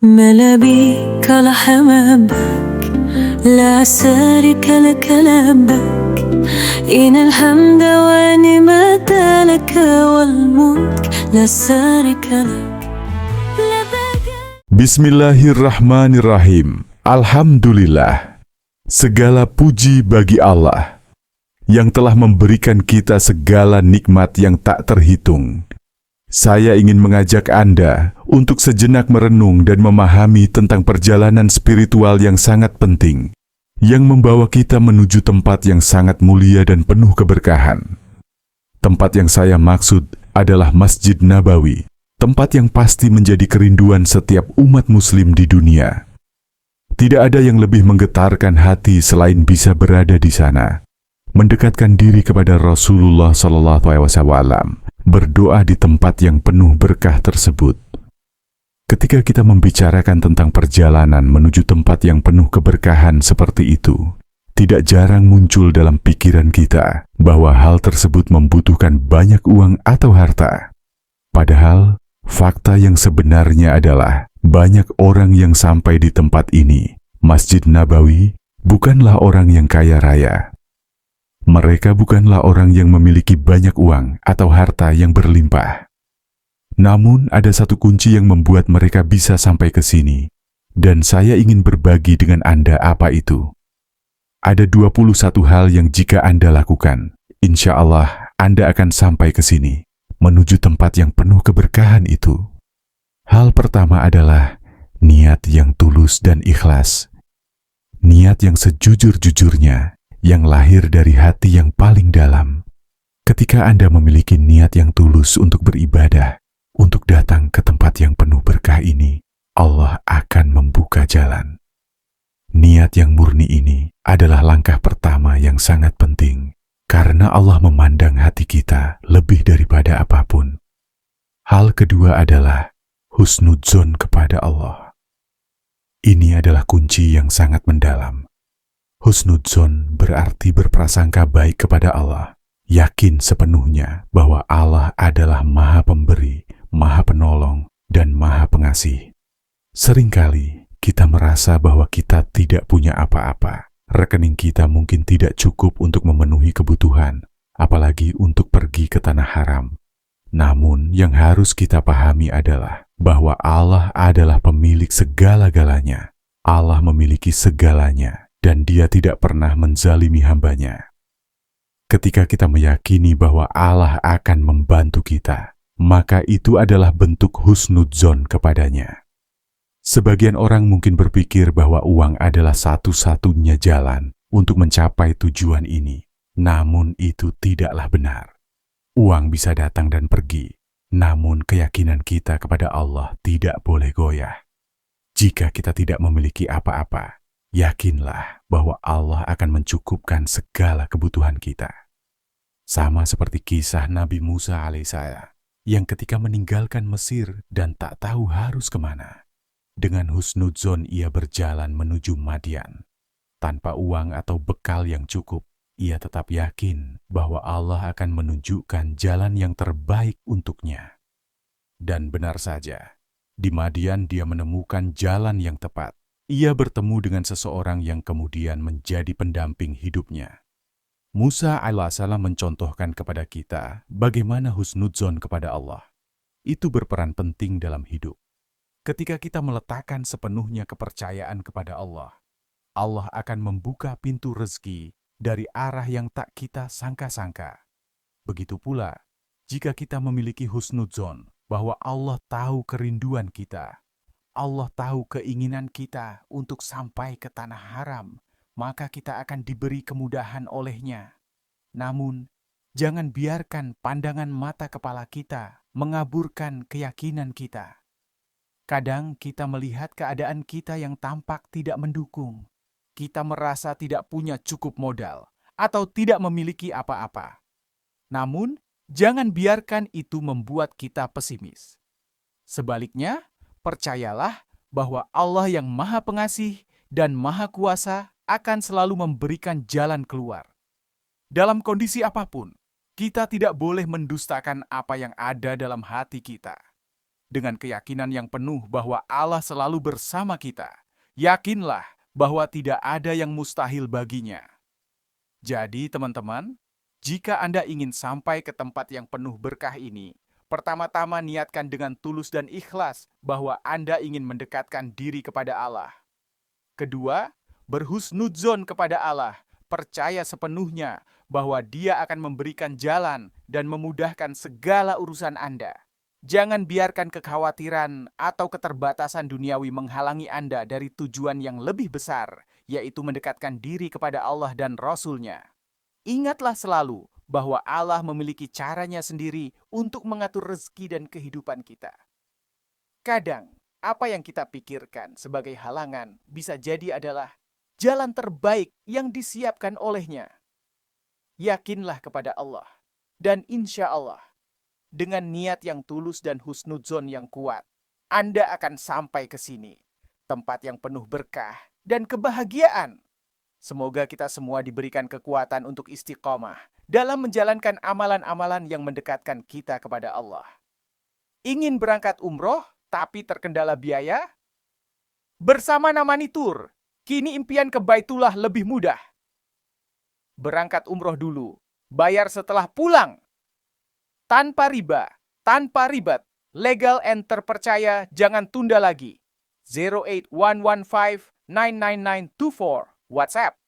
ما بيك لحمامك لا شريك لك لبك إن الحمد والنعمة لك والملك لا شريك لك لبك. Bismillahirrahmanirrahim. Alhamdulillah. Segala puji bagi Allah yang telah memberikan kita segala nikmat yang tak terhitung. Saya ingin mengajak Anda untuk sejenak merenung dan memahami tentang perjalanan spiritual yang sangat penting, yang membawa kita menuju tempat yang sangat mulia dan penuh keberkahan. Tempat yang saya maksud adalah Masjid Nabawi, tempat yang pasti menjadi kerinduan setiap umat muslim di dunia. Tidak ada yang lebih menggetarkan hati selain bisa berada di sana, mendekatkan diri kepada Rasulullah SAW, berdoa di tempat yang penuh berkah tersebut. Ketika kita membicarakan tentang perjalanan menuju tempat yang penuh keberkahan seperti itu, tidak jarang muncul dalam pikiran kita bahwa hal tersebut membutuhkan banyak uang atau harta. Padahal, fakta yang sebenarnya adalah banyak orang yang sampai di tempat ini, Masjid Nabawi, bukanlah orang yang kaya raya. Mereka bukanlah orang yang memiliki banyak uang atau harta yang berlimpah. Namun ada satu kunci yang membuat mereka bisa sampai ke sini, dan saya ingin berbagi dengan Anda apa itu. Ada 21 hal yang jika Anda lakukan, insya Allah Anda akan sampai ke sini, menuju tempat yang penuh keberkahan itu. Hal pertama adalah niat yang tulus dan ikhlas. Niat yang sejujur-jujurnya, yang lahir dari hati yang paling dalam. Ketika Anda memiliki niat yang tulus untuk beribadah, untuk datang ke tempat yang penuh berkah ini, Allah akan membuka jalan. Niat yang murni ini adalah langkah pertama yang sangat penting, karena Allah memandang hati kita lebih daripada apapun. Hal kedua adalah husnudzon kepada Allah. Ini adalah kunci yang sangat mendalam. Husnudzon berarti berprasangka baik kepada Allah, yakin sepenuhnya bahwa Allah adalah Maha Pemberi, Maha Penolong, dan Maha Pengasih. Seringkali kita merasa bahwa kita tidak punya apa-apa. Rekening kita mungkin tidak cukup untuk memenuhi kebutuhan, apalagi untuk pergi ke tanah haram. Namun yang harus kita pahami adalah bahwa Allah adalah pemilik segala-galanya. Allah memiliki segalanya. Dan Dia tidak pernah menzalimi hambanya. Ketika kita meyakini bahwa Allah akan membantu kita, maka itu adalah bentuk husnudzon kepadanya. Sebagian orang mungkin berpikir bahwa uang adalah satu-satunya jalan untuk mencapai tujuan ini. Namun itu tidaklah benar. Uang bisa datang dan pergi, namun keyakinan kita kepada Allah tidak boleh goyah. Jika kita tidak memiliki apa-apa, yakinlah bahwa Allah akan mencukupkan segala kebutuhan kita. Sama seperti kisah Nabi Musa alaihissalam yang ketika meninggalkan Mesir dan tak tahu harus kemana. Dengan husnudzon ia berjalan menuju Madian. Tanpa uang atau bekal yang cukup, ia tetap yakin bahwa Allah akan menunjukkan jalan yang terbaik untuknya. Dan benar saja, di Madian dia menemukan jalan yang tepat. Ia bertemu dengan seseorang yang kemudian menjadi pendamping hidupnya. Musa alaihissalam mencontohkan kepada kita bagaimana husnudzon kepada Allah. Itu berperan penting dalam hidup. Ketika kita meletakkan sepenuhnya kepercayaan kepada Allah, Allah akan membuka pintu rezeki dari arah yang tak kita sangka-sangka. Begitu pula, jika kita memiliki husnudzon bahwa Allah tahu kerinduan kita, Allah tahu keinginan kita untuk sampai ke tanah haram, maka kita akan diberi kemudahan olehnya. Namun, jangan biarkan pandangan mata kepala kita mengaburkan keyakinan kita. Kadang kita melihat keadaan kita yang tampak tidak mendukung. Kita merasa tidak punya cukup modal atau tidak memiliki apa-apa. Namun, jangan biarkan itu membuat kita pesimis. Sebaliknya, percayalah bahwa Allah yang Maha Pengasih dan Maha Kuasa akan selalu memberikan jalan keluar. Dalam kondisi apapun, kita tidak boleh mendustakan apa yang ada dalam hati kita. dengan keyakinan yang penuh bahwa Allah selalu bersama kita. Yakinlah bahwa tidak ada yang mustahil baginya. Jadi, teman-teman, jika Anda ingin sampai ke tempat yang penuh berkah ini, pertama-tama niatkan dengan tulus dan ikhlas bahwa Anda ingin mendekatkan diri kepada Allah. Kedua, berhusnudzon kepada Allah, percaya sepenuhnya bahwa Dia akan memberikan jalan dan memudahkan segala urusan Anda. Jangan biarkan kekhawatiran atau keterbatasan duniawi menghalangi Anda dari tujuan yang lebih besar, yaitu mendekatkan diri kepada Allah dan Rasul-Nya. Ingatlah selalu bahwa Allah memiliki caranya sendiri untuk mengatur rezeki dan kehidupan kita. Kadang, apa yang kita pikirkan sebagai halangan bisa jadi adalah jalan terbaik yang disiapkan oleh-Nya. Yakinlah kepada Allah, dan insya Allah, dengan niat yang tulus dan husnudzon yang kuat, Anda akan sampai ke sini, tempat yang penuh berkah dan kebahagiaan. Semoga kita semua diberikan kekuatan untuk istiqomah dalam menjalankan amalan-amalan yang mendekatkan kita kepada Allah. Ingin berangkat umroh tapi terkendala biaya? Bersama Namani Tour, kini impian ke Baitullah lebih mudah. Berangkat umroh dulu, bayar setelah pulang. Tanpa riba, tanpa ribet, legal and terpercaya, jangan tunda lagi. 08115 99924 WhatsApp